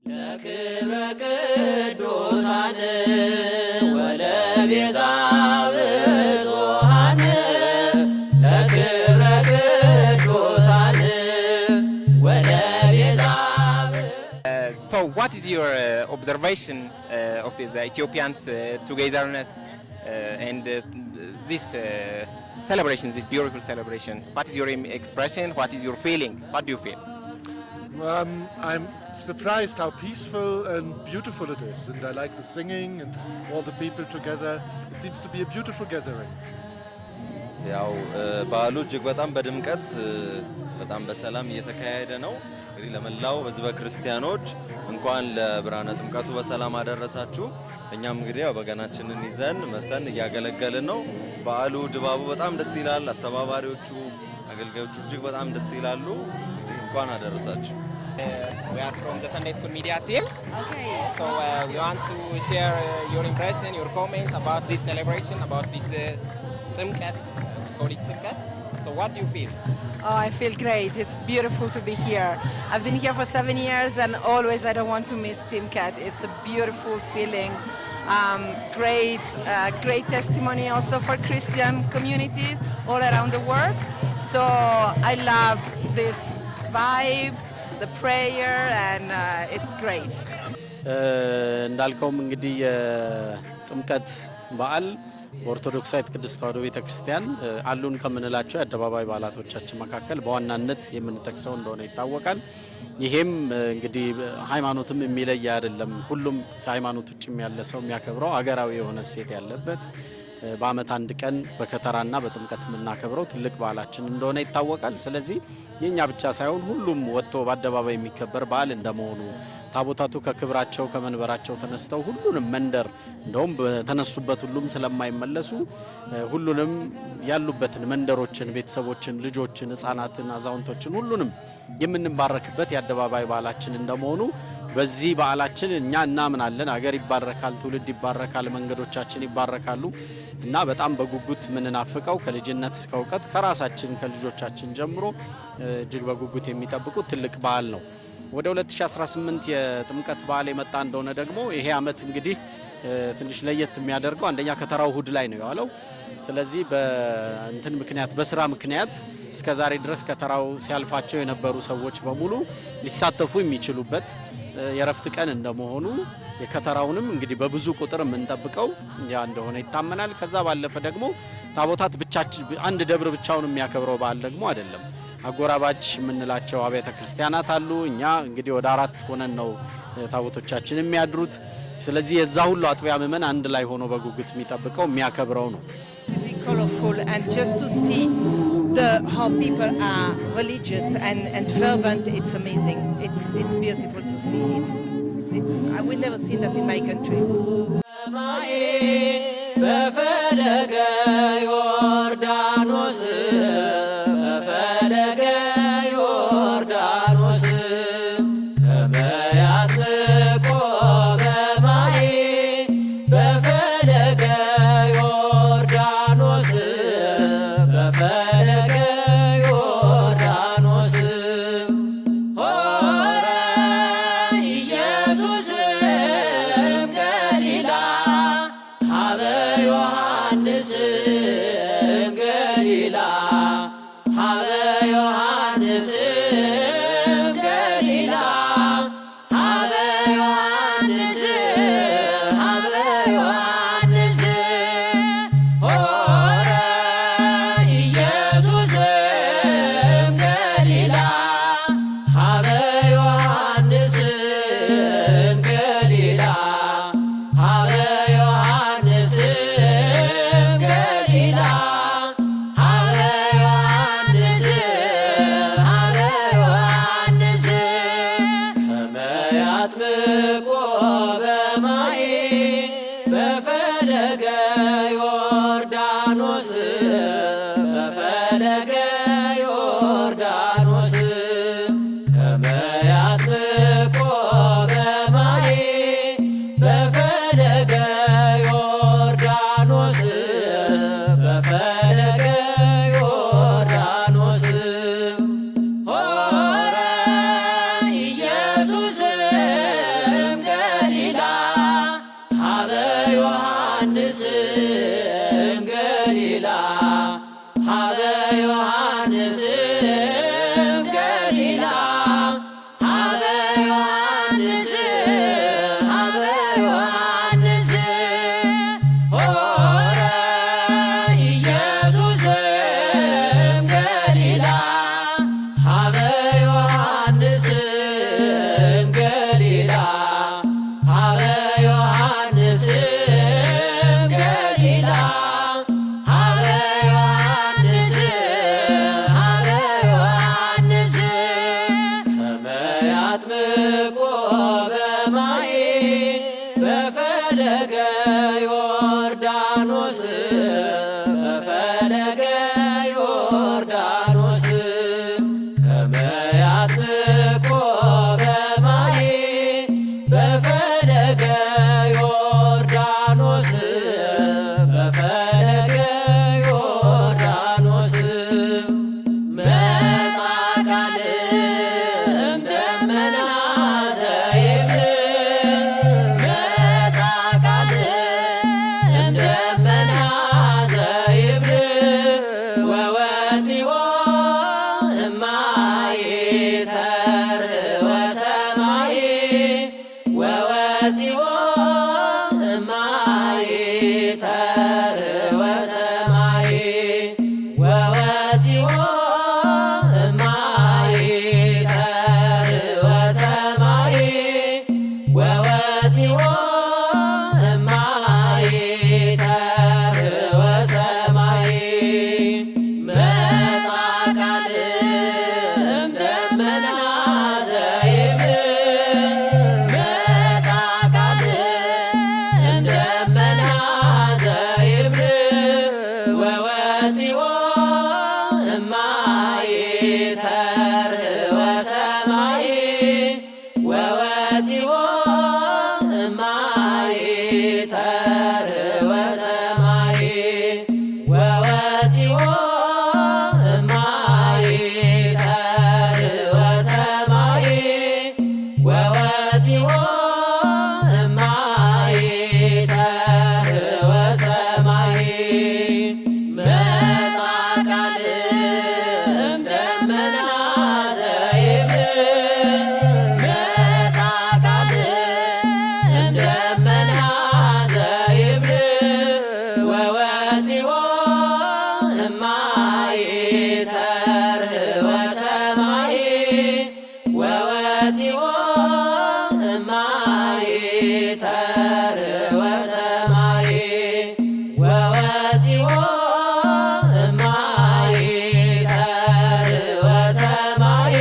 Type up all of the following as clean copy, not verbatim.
ለክብረ ቅዱሳን ወለቤዛ ብዙኃን ለክብረ ቅዱሳን ወለቤዛ So what is your observation of the Ethiopians togetherness and this celebration, this beautiful celebration? What is your expression? What is your feeling? What do you feel? I'm surprised how peaceful and beautiful it is, and I like the singing and all the people together. It seems to be a beautiful gathering. ያው በዓሉ እጅግ በጣም በድምቀት በጣም በሰላም እየተካሄደ ነው። እንግዲህ ለመላው ህዝበ ክርስቲያኖች እንኳን ለብርሃነ ጥምቀቱ በሰላም አደረሳችሁ። እኛም እንግዲህ ያው በገናችንን ይዘን መተን እያገለገልን ነው። በዓሉ ድባቡ በጣም ደስ ይላል። አስተባባሪዎቹ አገልጋዮቹ እጅግ በጣም ደስ ይላሉ። እንኳን አደረሳችሁ። We are from the Sunday School Media team. Okay. So we want to share your impression, your comments about this celebration, about this Timkat, call it Timkat. So what do you feel? Oh, I feel great. It's beautiful to be here. I've been here for 7 years and always I don't want to miss Timkat. It's a beautiful feeling. Great testimony also for Christian communities all around the world. So I love this vibes, the prayer, and it's great. እንዳልከውም እንግዲህ የጥምቀት በዓል በኦርቶዶክሳዊት ቅድስት ተዋሕዶ ቤተክርስቲያን አሉን ከምንላቸው የአደባባይ በዓላቶቻችን መካከል በዋናነት የምንጠቅሰው እንደሆነ ይታወቃል። ይሄም እንግዲህ ሃይማኖትም የሚለይ አይደለም። ሁሉም ከሃይማኖት ውጭም ያለ ሰው የሚያከብረው አገራዊ የሆነ ሴት ያለበት በአመት አንድ ቀን በከተራና በጥምቀት የምናከብረው ትልቅ በዓላችን እንደሆነ ይታወቃል። ስለዚህ የኛ ብቻ ሳይሆን ሁሉም ወጥቶ በአደባባይ የሚከበር በዓል እንደመሆኑ ታቦታቱ ከክብራቸው ከመንበራቸው ተነስተው ሁሉንም መንደር እንደውም በተነሱበት ሁሉም ስለማይመለሱ ሁሉንም ያሉበትን መንደሮችን፣ ቤተሰቦችን፣ ልጆችን፣ ህፃናትን፣ አዛውንቶችን ሁሉንም የምንባረክበት የአደባባይ በዓላችን እንደመሆኑ በዚህ በዓላችን እኛ እናምናለን። አገር ይባረካል፣ ትውልድ ይባረካል፣ መንገዶቻችን ይባረካሉ እና በጣም በጉጉት ምንናፍቀው ከልጅነት እስከ ዕውቀት ከራሳችን ከልጆቻችን ጀምሮ እጅግ በጉጉት የሚጠብቁት ትልቅ በዓል ነው። ወደ 2018 የጥምቀት በዓል የመጣ እንደሆነ ደግሞ ይሄ አመት እንግዲህ ትንሽ ለየት የሚያደርገው አንደኛ ከተራው እሁድ ላይ ነው ያለው። ስለዚህ በእንትን ምክንያት በስራ ምክንያት እስከ ዛሬ ድረስ ከተራው ሲያልፋቸው የነበሩ ሰዎች በሙሉ ሊሳተፉ የሚችሉበት የረፍት ቀን እንደመሆኑ የከተራውንም እንግዲህ በብዙ ቁጥር የምንጠብቀው ያ እንደሆነ ይታመናል። ከዛ ባለፈ ደግሞ ታቦታት ብቻችን አንድ ደብር ብቻውን የሚያከብረው በዓል ደግሞ አይደለም። አጎራባች የምንላቸው አብያተ ክርስቲያናት አሉ። እኛ እንግዲህ ወደ 4 ሆነን ነው ታቦቶቻችን የሚያድሩት። ስለዚህ የዛ ሁሉ አጥቢያ ምእመን አንድ ላይ ሆኖ በጉጉት የሚጠብቀው የሚያከብረው ነው። Colorful, and just to see how people are religious and fervent, it's amazing. It's beautiful to see. I will never see that in my country. በፈለገ ዮርዳኖስ በፈለገ ዮርዳኖስ ከመያጥቆ በማይ በፈለገ ዮርዳኖስ በፈለገ ዮርዳኖስ ሆረ ኢየሱስ ገሊላ ሀበ ዮሐንስ በማይ በፈለገ ዮርዳኖስ በፈለገ ዮርዳኖስ ከመያጥምቆ በማይ በፈለገ ዮርዳኖስ በፈለገ ዮርዳኖስ መጻቃልም ደመና ዘይብል መጻቃልም ደመና ዘይብል ወወፂኦ እማይ ተርወ ሰማይ ወወፂኦ እማይ ተርወ ሰማይ ወወፂኦ እማይ ተርወ ሰማይ ወወፂኦ እማይ ተርወ ሰማይ መጻቃልም ደመና ዘይብል መጻቃልም ደመና ዘይብል ወወፂኦ እማይ ተርወ ሰማይ ወወፂኦ እማይ ተርወ ሰማይ ወወፂኦ እማይ ተርወ ሰማይ ወወፂኦ እማይ ተርወ ሰማይ መጻቃልም ደመና ዘይብል መጻቃልም ደመና ዘይብል ወወፂኦ እማይ ተርወ ሰማይ ወወፂኦ እማይ ተርወ ሰማይ ወወፂኦ እማይ ተርወ ሰማይ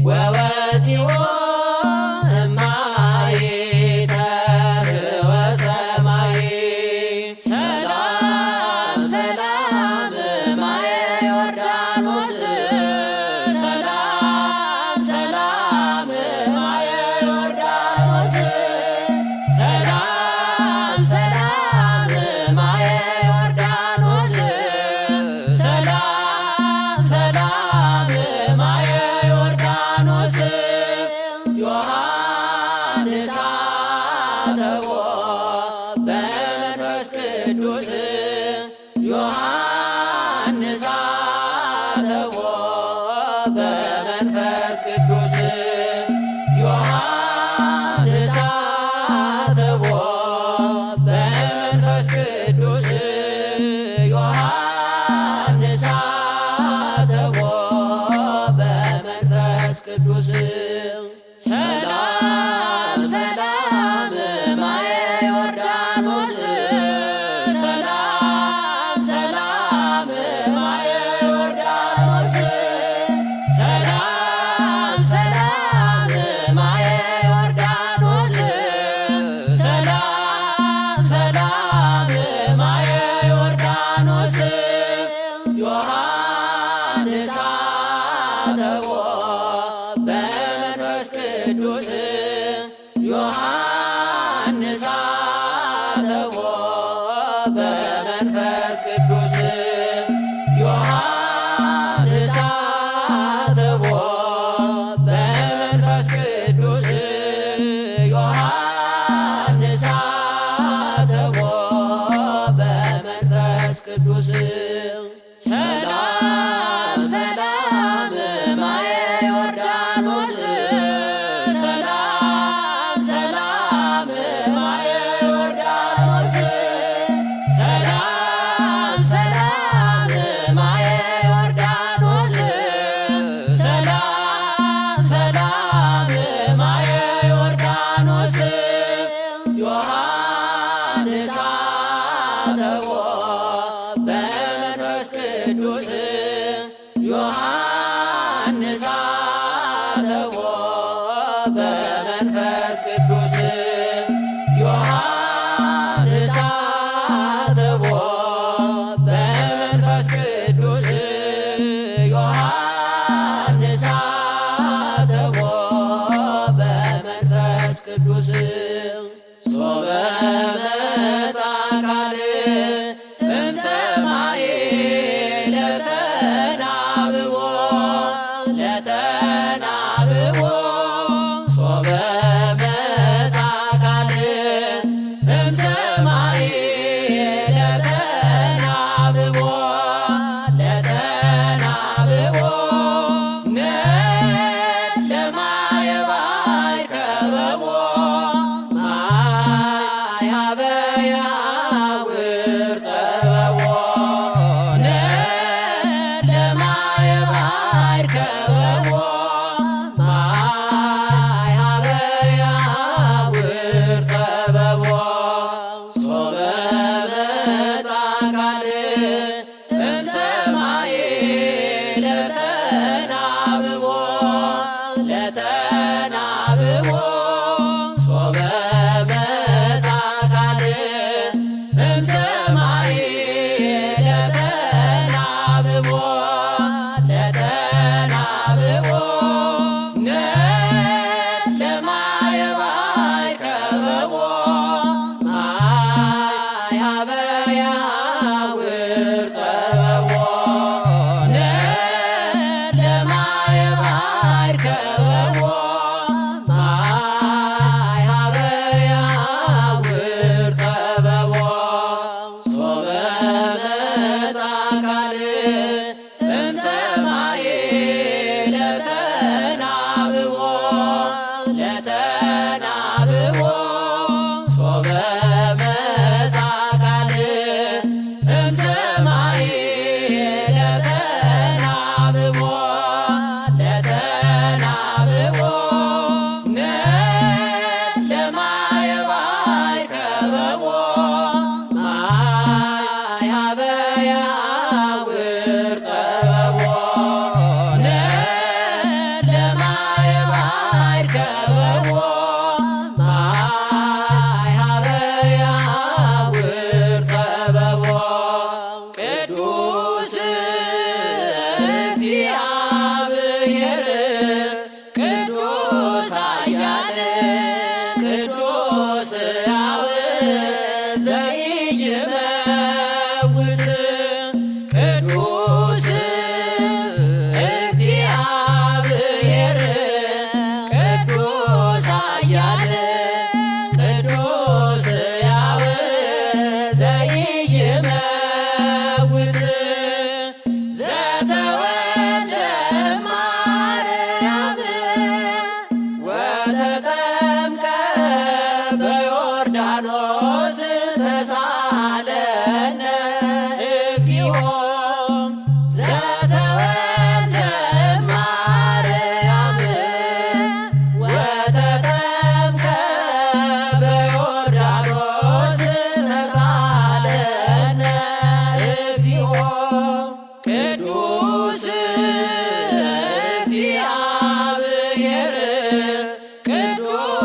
ወወፂኦ እማይ ተርወ ሰማይ ሰላም ሰላም ማየ ዮርዳኖስ ሰላም ሰላም ማየ ዮርዳኖስ ሰላም ሰላም ማየ ዮርዳኖስ ሰላም ሰላም ማየ ዮርዳኖስ ዮሐንስ አተቦ በመንፈስ ቅዱስ ዮሐንስ አተቦ በመንፈስ ቅዱስ ዮሐንስ አተቦ በመንፈስ ቅዱስ ዮሐንስ አተቦ በመንፈስ ቅዱስ ሰላም ሰላም ማየ ዮርዳኖስ ሰላም ሰላም ማየ ዮርዳኖስ ሰላም ሰላም ማየ ዮርዳኖስ ሰላም ሰላም ማየ ዮርዳኖስ ዮሐንስ አተቦ በመንፈስ ቅዱስ ዮሐንስ አተቦ በመንፈስ ቅዱስ ዮሐንስ አተቦ በመንፈስ ቅዱስ ዮሐንስ አተቦ በመንፈስ ቅዱስ ሰላም ሰላም ማየ ዮርዳኖስ ሰላም ሰላም ማየ ዮርዳኖስ በመንፈስ ቅዱስ ዮሐንስ አጥቦ በመንፈስ ቅዱስ ዮሐንስ አጥቦ በመንፈስ ቅዱስ ሶበ መጻ ቃል እምሰማይ ለተናብቦ ለተናብቦ ሶበ መጻ ቃል እምሰማይ ለተናብቦ ለተናብቦ ለማየ ባሕር ከበቦ ማይ ሀበ ያውር ጸበቦ ለማየ ባሕር ከበቦ ማይ ሀበ ያውር ጸበቦ ሶበ መጻ ቃል እምሰማይ ለተናብቦ ለተናብቦ ሶበ መጻ ቃል እምሰማይ ለተናብቦ ለተናብቦ ለማየ ባሕር ከበቦ ማይ ሀበ ያውር ጸበቦ ለማየ ባሕር ከበቦ ማይ ሀበ ያውር ጸበቦ ሶበ መጻ ቃል እምሰማይ ለተናብቦ ለተናብቦ ሶበ መጻ ቃል እምሰማይ ለተናብቦ ለተናብቦ ለማየ ባሕር ከበቦ ማይ ሀበ ያውር ጸበቦ ለማየ ባሕር ከበቦ ማይ ሀበ ያውር ጸበቦ ቅዱስ እግዚአብሔር ቅዱስ ኃያል ቅዱስ ሕያው ዘኢይመውት ቅዱስ እግዚአብሔር ቅዱስ ኃያል ቅዱስ ሕያው ዘኢይመውት ዘተወልደ ማርያም ወተጠምቀ በዮርዳኖስ ተሳለነ እግዚኦ ዘተወልደ ማርያም ወተጠምቀ በዮርዳኖስ ተሳለነ እግዚኦ ቅዱስ እግዚአብሔር ቅዱስ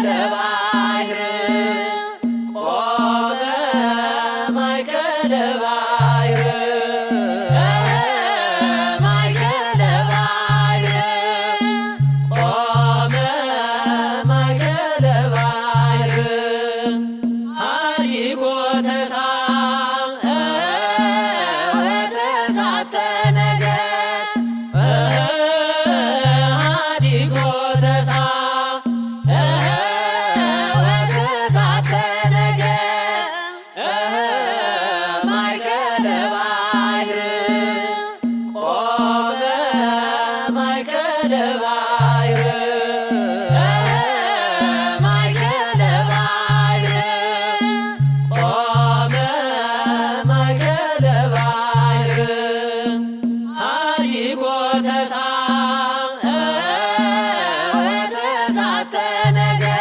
ማእከለ ባሕር ቆመ ማእከለ ባሕር ማእከለ ባሕር ቆመ ማእከለ ባሕር ሀዲጎ ወተሳተ ነገር ሀዲጎ ወተሳተ ነገር ማእከለ ባሕር ቆመ ማእከለ ባሕር ማእከለ ባሕር ቆመ ማእከለ ባሕር ሀዲጎ ወተሳተ ነገር